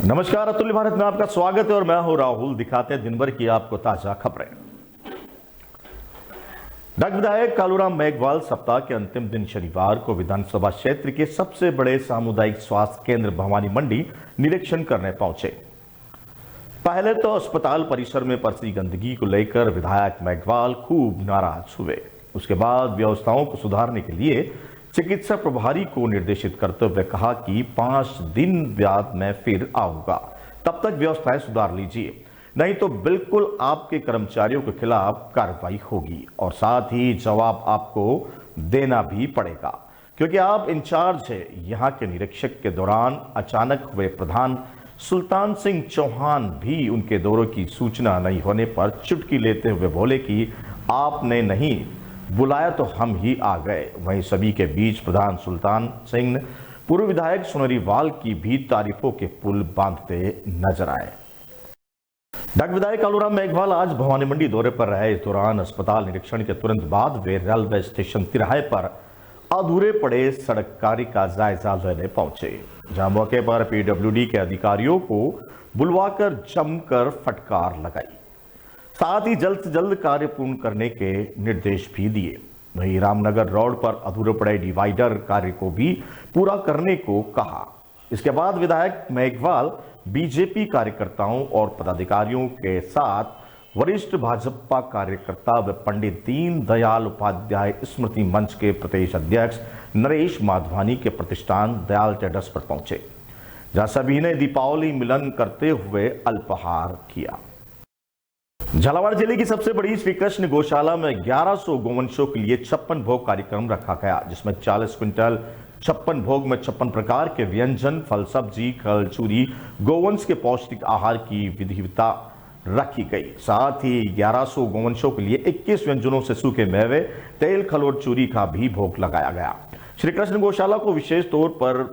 नमस्कार, अतुल्य भारत में आपका स्वागत है और मैं हूं राहुल। दिखाते हैं दिन भर की आपको ताजा खबरें। डाक विधायक कालूराम मेघवाल सप्ताह के अंतिम दिन शनिवार को विधानसभा क्षेत्र के सबसे बड़े सामुदायिक स्वास्थ्य केंद्र भवानी मंडी निरीक्षण करने पहुंचे। पहले तो अस्पताल परिसर में पसरी गंदगी को लेकर विधायक मेघवाल खूब नाराज हुए। उसके बाद व्यवस्थाओं को सुधारने के लिए चिकित्सा प्रभारी को निर्देशित करते हुए कहा कि 5 दिन बाद मैं फिर आऊंगा, तब तक व्यवस्थाएं सुधार लीजिए, नहीं तो बिल्कुल आपके कर्मचारियों के खिलाफ कार्रवाई होगी और साथ ही जवाब आपको देना भी पड़ेगा, क्योंकि आप इंचार्ज है। यहां के निरीक्षक के दौरान अचानक हुए प्रधान सुल्तान सिंह चौहान भी उनके दौरे की सूचना नहीं होने पर चुटकी लेते हुए बोले कि आपने नहीं बुलाया तो हम ही आ गए। वहीं सभी के बीच प्रधान सुल्तान सिंह ने पूर्व विधायक सोनरीवाल की भी तारीफों के पुल बांधते नजर आए। डाक विधायक कालूराम मेघवाल आज भवानी मंडी दौरे पर रहे। इस दौरान अस्पताल निरीक्षण के तुरंत बाद वे रेलवे स्टेशन तिराहे पर अधूरे पड़े सड़क कार्य का जायजा लेने पहुंचे, जहां मौके पर पीडब्ल्यूडी के अधिकारियों को बुलवाकर जमकर फटकार लगाई, साथ ही जल्द से जल्द कार्य पूर्ण करने के निर्देश भी दिए। वहीं रामनगर रोड पर अधूरे पड़े डिवाइडर कार्य को भी पूरा करने को कहा। इसके बाद विधायक मेघवाल बीजेपी कार्यकर्ताओं और पदाधिकारियों के साथ वरिष्ठ भाजपा कार्यकर्ता व पंडित दीनदयाल उपाध्याय स्मृति मंच के प्रदेश अध्यक्ष नरेश माधवानी के प्रतिष्ठान दयाल ट्रेडर्स पर पहुंचे, जहां सभी ने दीपावली मिलन करते हुए अल्पाहार किया। झालावाड़ जिले की सबसे बड़ी श्री कृष्ण गौशाला में 1100 गोवंशों के लिए 56 भोग कार्यक्रम रखा गया, जिसमें 40 क्विंटल 56 भोग में 56 प्रकार के व्यंजन, फल, सब्जी, खल, चूरी, गोवंश के पौष्टिक आहार की विधिवता रखी गई। साथ ही 1100 गोवंशों के लिए 21 व्यंजनों से सूखे मेवे, तेल, खल और चूरी का भी भोग लगाया गया। श्री कृष्ण गौशाला को विशेष तौर पर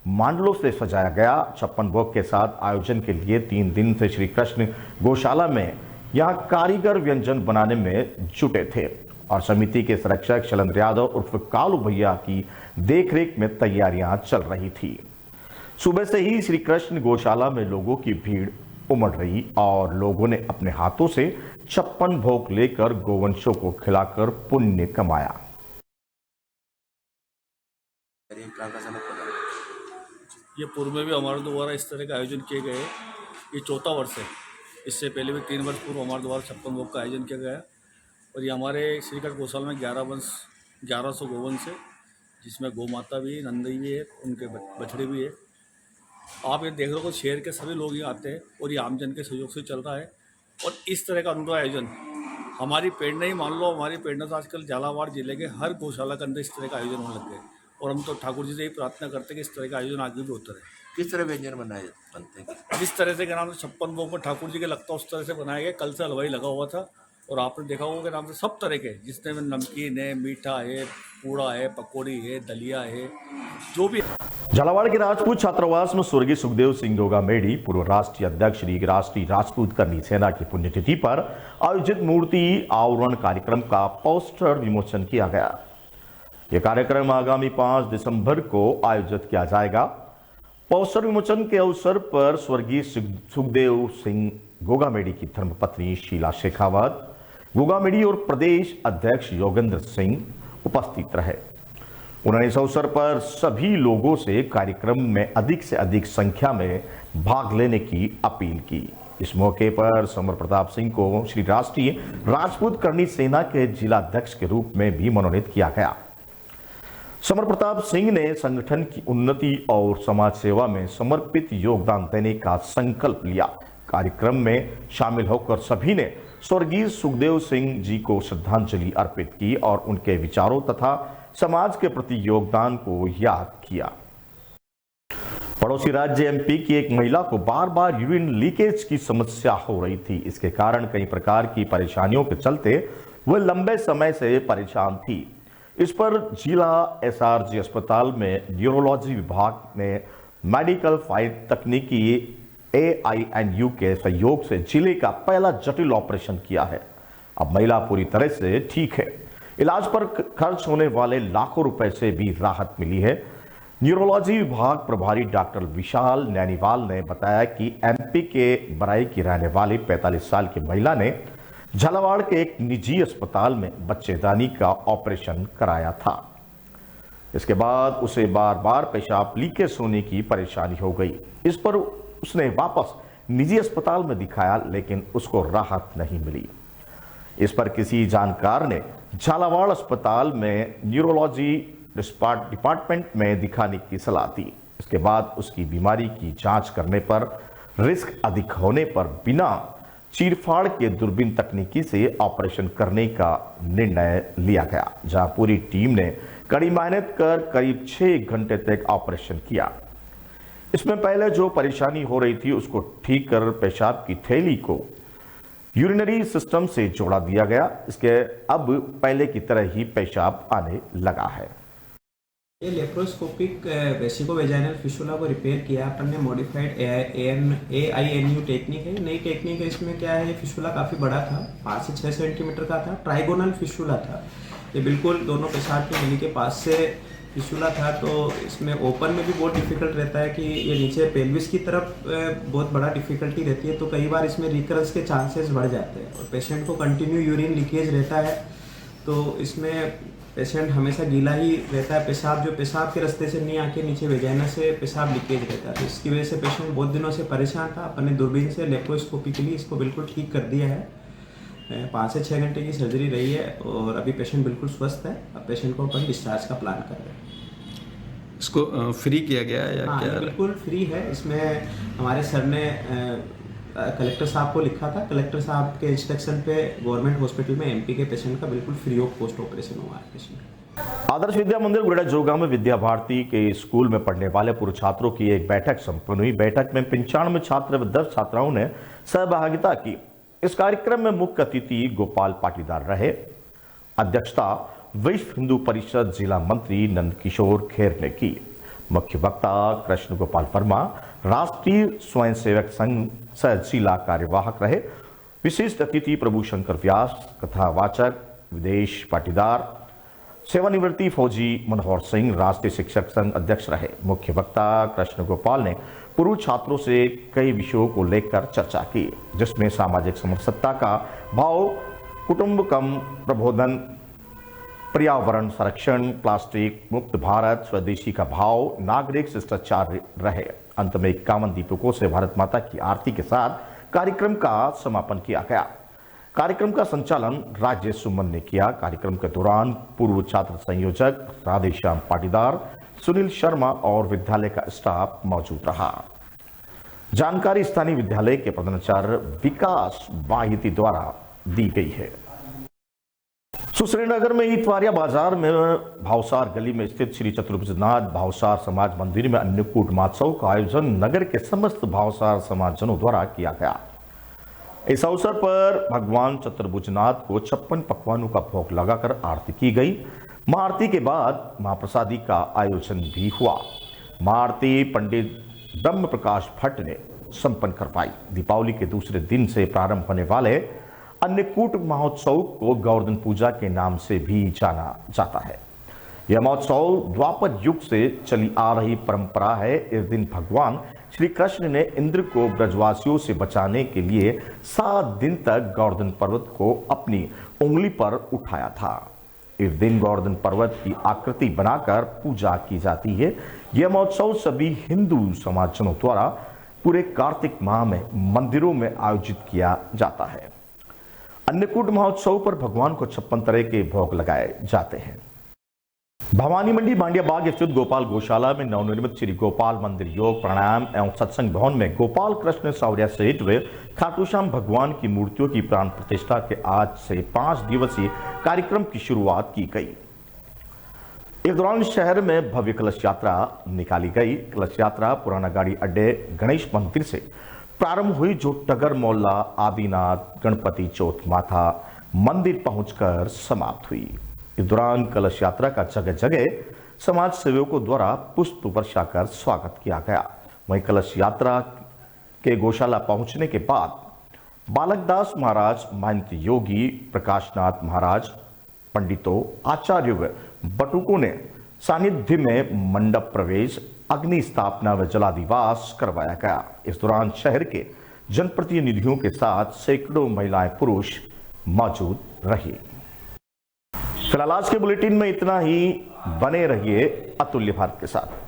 मांडलों से सजाया गया। 56 भोग के साथ आयोजन के लिए 3 दिन से श्री कृष्ण गौशाला में यहां कारीगर व्यंजन बनाने में जुटे थे और समिति के संरक्षक शैलेंद्र यादव उर्फ कालू भैया की देखरेख में तैयारियां चल रही थी। सुबह से ही श्री कृष्ण गौशाला में लोगों की भीड़ उमड़ रही और लोगों ने अपने हाथों से 56 भोग लेकर गोवंशों को खिलाकर पुण्य कमाया। ये पूर्व में भी हमारे द्वारा इस तरह के आयोजन किए गए। ये 4था वर्ष है। इससे पहले भी 3 वर्ष पूर्व हमारे द्वारा 56 भोग का आयोजन किया गया और ये हमारे श्री कृष्ण गौशाला में 1100 गोवंश है, जिसमें गौ माता भी, नंदी भी है, उनके बछड़े भी है। आप ये देख रहे हो, शहर के सभी लोग यहाँ आते हैं और ये आमजन के सहयोग से चल रहा है। और इस तरह का अनूठा आयोजन हमारी प्रेरणा ही मान लो, हमारी प्रेरणा तो आजकल झालावाड़ जिले के हर गौशाला के अंदर इस तरह का आयोजन होने लग गए और हम तो ठाकुर जी से ही प्रार्थना करते हैं कि इस तरह का आयोजन आगे भी होता रहे। किस तरह व्यंजन बनते हैं? जिस तरह से क्या नाम से 56 भोग में ठाकुर जी के लगता उस तरह से बनाया गया। कल से हलवाई लगा हुआ था और आपने देखा होगा कि नाम से सब तरह के, जिसमें नमकीन है, मीठा है, पूड़ा है, पकौड़ी है, दलिया है, जो भी। झालावाड़ के राजपूत छात्रावास में स्वर्गीय सुखदेव सिंह गोगामेडी पूर्व राष्ट्रीय अध्यक्ष श्री राष्ट्रीय राजपूत करनी सेना की पुण्यतिथि पर आयोजित मूर्ति आवरण कार्यक्रम का पोस्टर विमोचन किया गया। यह कार्यक्रम आगामी 5 दिसंबर को आयोजित किया जाएगा। पोस्टर विमोचन के अवसर पर स्वर्गीय सुखदेव सिंह गोगामेडी की धर्मपत्नी शीला शेखावत, गोगामेडी और प्रदेश अध्यक्ष योगेंद्र सिंह उपस्थित रहे। उन्होंने इस अवसर पर सभी लोगों से कार्यक्रम में अधिक से अधिक संख्या में भाग लेने की अपील की। इस मौके पर समर प्रताप सिंह को श्री राष्ट्रीय राजपूत करनी सेना के जिला अध्यक्ष के रूप में भी मनोनीत किया गया। समर प्रताप सिंह ने संगठन की उन्नति और समाज सेवा में समर्पित योगदान देने का संकल्प लिया। कार्यक्रम में शामिल होकर सभी ने स्वर्गीय सुखदेव सिंह जी को श्रद्धांजलि अर्पित की और उनके विचारों तथा समाज के प्रति योगदान को याद किया। पड़ोसी राज्य एमपी की एक महिला को बार बार यूरिन लीकेज की समस्या हो रही थी। इसके कारण कई प्रकार की परेशानियों के चलते वह लंबे समय से परेशान थी। इस पर जिला एसआरजी अस्पताल में न्यूरोलॉजी विभाग ने मेडिकल फाइट तकनीकी AINU के सहयोग से जिले का पहला जटिल ऑपरेशन किया है। अब महिला पूरी तरह से ठीक है। इलाज पर खर्च होने वाले लाखों रुपए से भी राहत मिली है। न्यूरोलॉजी विभाग प्रभारी डॉक्टर विशाल नैनीवाल ने बताया कि एमपी के बराई की रहने वाली 45 साल की महिला ने झालावाड़ के एक निजी अस्पताल में बच्चेदानी का ऑपरेशन कराया था। इसके बाद उसे बार बार पेशाब लीकेज होने की परेशानी हो गई। इस पर उसने वापस निजी अस्पताल में दिखाया, लेकिन उसको राहत नहीं मिली। इस पर किसी जानकार ने झालावाड़ अस्पताल में न्यूरोलॉजी डिपार्टमेंट में दिखाने की सलाह दी। इसके बाद उसकी बीमारी की जांच करने पर रिस्क अधिक होने पर बिना चीरफाड़ के दूरबीन तकनीकी से ऑपरेशन करने का निर्णय लिया गया, जहां पूरी टीम ने कड़ी मेहनत कर करीब 6 घंटे तक ऑपरेशन किया। इसमें पहले जो परेशानी हो रही थी उसको ठीक कर पेशाब की थैली को यूरिनरी सिस्टम से जोड़ा दिया गया। इसके अब पहले की तरह ही पेशाब आने लगा है। ये लेप्रोस्कोपिक वेसिकोवेजाइनल फिशुला को रिपेयर किया अपन ने। मॉडिफाइड AINU टेक्निक है, नई टेक्निक है। इसमें क्या है, फिशुला काफ़ी बड़ा था, 5 से 6 सेंटीमीटर का था, ट्राइगोनल फिशुला था। ये बिल्कुल दोनों पेशाब की नली के पास से फिशुला था, तो इसमें ओपन में भी बहुत डिफिकल्ट रहता है कि ये नीचे पेल्विस की तरफ बहुत बड़ा डिफिकल्टी रहती है, तो कई बार इसमें रिकरेंस के चांसेस बढ़ जाते हैं। और पेशेंट को कंटिन्यू यूरिन लीकेज रहता है, तो इसमें पेशेंट हमेशा गीला ही रहता है। पेशाब जो पेशाब के रास्ते से नहीं आके नीचे वेजाइना से पेशाब लीकेज रहता है, तो इसकी वजह से पेशेंट बहुत दिनों से परेशान था। अपने दूरबीन से लेप्रोस्कोपी के लिए इसको बिल्कुल ठीक कर दिया है। 5 से 6 घंटे की सर्जरी रही है और अभी पेशेंट बिल्कुल स्वस्थ है। अब पेशेंट को अपन डिस्चार्ज का प्लान कर रहे हैं। इसको फ्री किया गया है या हाँ, क्या? ये बिल्कुल फ्री है। इसमें हमारे सर ने कलेक्टर साहब को लिखा था, कलेक्टर साहब के इंस्ट्रक्शन पे गवर्नमेंट हॉस्पिटल में एमपी के पेशेंट का बिल्कुल फ्री ऑफ कॉस्ट ऑपरेशन हुआ है पेशेंट। आदर्श विद्या मंदिर गुड़ा जोगा में विद्या भारती के स्कूल में पढ़ने वाले पूर्व छात्रों की एक बैठक संपन्न हुई। बैठक में 95 छात्र व 10 छात्राओं ने सहभागिता की। इस कार्यक्रम में मुख्य अतिथि गोपाल पाटीदार रहे। अध्यक्षता विश्व हिंदू परिषद जिला मंत्री नंदकिशोर खेर ने की। मुख्य वक्ता कृष्ण गोपाल वर्मा राष्ट्रीय स्वयंसेवक संघ सह जिला कार्यवाहक रहे। विशिष्ट अतिथि प्रभु शंकर व्यास, कथावाचक विदेश पाटीदार, सेवानिवृत्ति फौजी मनोहर सिंह राष्ट्रीय शिक्षक संघ अध्यक्ष रहे। मुख्य वक्ता कृष्ण गोपाल ने पूर्व छात्रों से कई विषयों को लेकर चर्चा की, जिसमें सामाजिक समरसता का भाव, कुटुंबकम प्रबोधन, पर्यावरण संरक्षण, प्लास्टिक मुक्त भारत, स्वदेशी का भाव, नागरिक शिष्टाचार रहे। अंत में 51 दीपकों से भारत माता की आरती के साथ कार्यक्रम का समापन किया गया। कार्यक्रम का संचालन राजेश सुमन ने किया। कार्यक्रम के दौरान पूर्व छात्र संयोजक राधेश्याम पाटीदार, सुनील शर्मा और विद्यालय का स्टाफ मौजूद रहा। जानकारी स्थानीय विद्यालय के प्रधानाचार्य विकास बाहिती द्वारा दी गई है। श्रीनगर में इतवारिया बाजार में भावसार गली में स्थित श्री चतुर्भुजनाथ भावसार समाज मंदिर में अन्नकूट महोत्सव का आयोजन नगर के समस्त भावसार समाजजनों द्वारा किया गया। इस अवसर पर भगवान चतुर्भुजनाथ को 56 पकवानों का भोग लगाकर आरती की गई। महाआरती के बाद महाप्रसादी का आयोजन भी हुआ। महाआरती पंडित ब्रह्म प्रकाश भट्ट ने संपन्न करवाई। दीपावली के दूसरे दिन से प्रारंभ होने वाले अन्नकूट महोत्सव को गोवर्धन पूजा के नाम से भी जाना जाता है। यह महोत्सव द्वापर युग से चली आ रही परंपरा है। इस दिन भगवान श्री कृष्ण ने इंद्र को ब्रजवासियों से बचाने के लिए 7 दिन तक गोवर्धन पर्वत को अपनी उंगली पर उठाया था। इस दिन गोवर्धन पर्वत की आकृति बनाकर पूजा की जाती है। यह महोत्सव सभी हिंदू समाजजनों द्वारा पूरे कार्तिक माह में मंदिरों में आयोजित किया जाता है। अन्नकूट महोत्सव पर भगवान को 56 तरह के भोग लगाए जाते हैं। भवानी मंडी मांडिया बाग स्थित गोपाल गौशाला में नवनिर्मित श्री गोपाल मंदिर योग प्राणायाम एवं सत्संग भवन में गोपाल कृष्ण सावरिया सहित वे खाटूश्याम भगवान की मूर्तियों की प्राण प्रतिष्ठा के आज से 5 दिवसीय कार्यक्रम की शुरुआत की गई। इस दौरान शहर में भव्य कलश यात्रा निकाली गई। कलश यात्रा पुराना गाड़ी अड्डे गणेश मंदिर से प्रारंभ हुई, जो टगर मोहल्ला आदिनाथ गणपति चौथ माथा मंदिर पहुंचकर समाप्त हुई। इस दौरान कलश यात्रा का जगह जगह समाज सेवकों द्वारा पुष्प वर्षा कर स्वागत किया गया। वहीं कलश यात्रा के गौशाला पहुंचने के बाद बालकदास महाराज, महंत योगी प्रकाशनाथ महाराज, पंडितों, आचार्यों व बटुकों ने सानिध्य में मंडप प्रवेश, अग्नि स्थापना व जलादिवास करवाया गया। इस दौरान शहर के जनप्रतिनिधियों के साथ सैकड़ों महिलाएं पुरुष मौजूद रही। फिलहाल आज के बुलेटिन में इतना ही। बने रहिए अतुल्य भारत के साथ।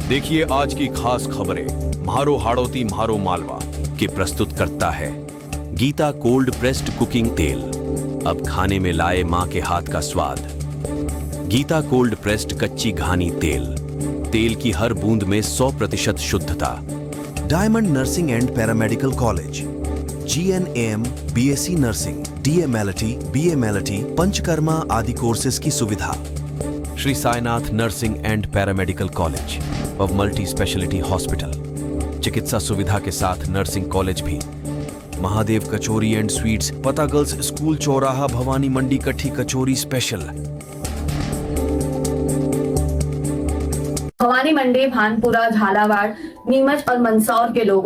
देखिए आज की खास खबरें म्हारो हाड़ोती म्हारो मालवा के प्रस्तुत करता है गीता कोल्ड प्रेस्ड कुकिंग तेल। अब खाने में लाए मां के हाथ का स्वाद। गीता कोल्ड प्रेस्ड कच्ची घानी तेल, तेल की हर बूंद में 100% शुद्धता। Diamond nursing and paramedical college, GNAM, BSc nursing, DMLT, BMLT, panchakarma आदि कोर्सेज की सुविधा। Shri Sainath nursing and paramedical college व मल्टी स्पेशलिटी हॉस्पिटल, चिकित्सा सुविधा के साथ नर्सिंग कॉलेज भी। महादेव कचौरी एंड स्वीट्स, पता गर्ल्स स्कूल चौराहा, भवानी मंडी, कठी कचौरी स्पेशल। भवानी मंडी, भानपुरा, झालावाड़, नीमच और मंदसौर के लोगों